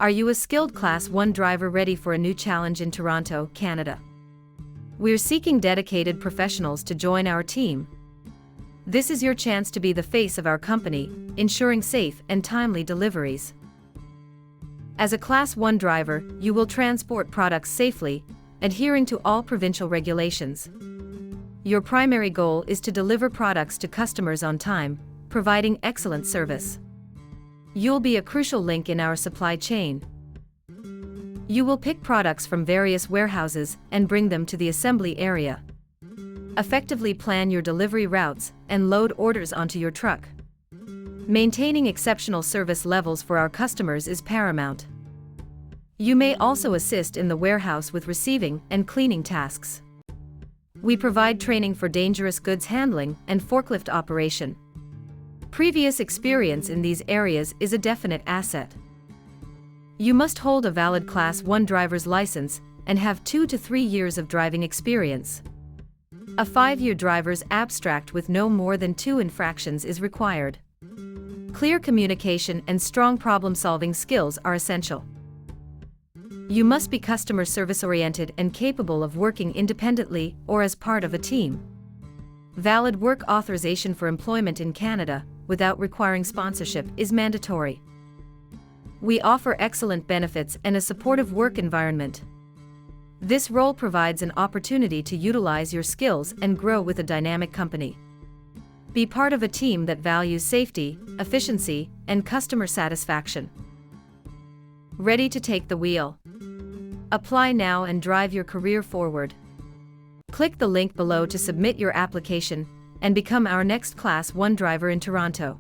Are you a skilled Class 1 driver ready for a new challenge in Toronto, Canada? We're seeking dedicated professionals to join our team. This is your chance to be the face of our company, ensuring safe and timely deliveries. As a Class 1 driver, you will transport products safely, adhering to all provincial regulations. Your primary goal is to deliver products to customers on time, providing excellent service. You'll be a crucial link in our supply chain. You will pick products from various warehouses and bring them to the assembly area. Effectively plan your delivery routes and load orders onto your truck. Maintaining exceptional service levels for our customers is paramount. You may also assist in the warehouse with receiving and cleaning tasks. We provide training for dangerous goods handling and forklift operation. Previous experience in these areas is a definite asset. You must hold a valid Class 1 driver's license and have 2 to 3 years of driving experience. A 5-year driver's abstract with no more than 2 infractions is required. Clear communication and strong problem-solving skills are essential. You must be customer service-oriented and capable of working independently or as part of a team. Valid work authorization for employment in Canada, without requiring sponsorship, is mandatory. We offer excellent benefits and a supportive work environment. This role provides an opportunity to utilize your skills and grow with a dynamic company. Be part of a team that values safety, efficiency, and customer satisfaction. Ready to take the wheel? Apply now and drive your career forward. Click the link below to submit your application and become our next Class 1 driver in Toronto.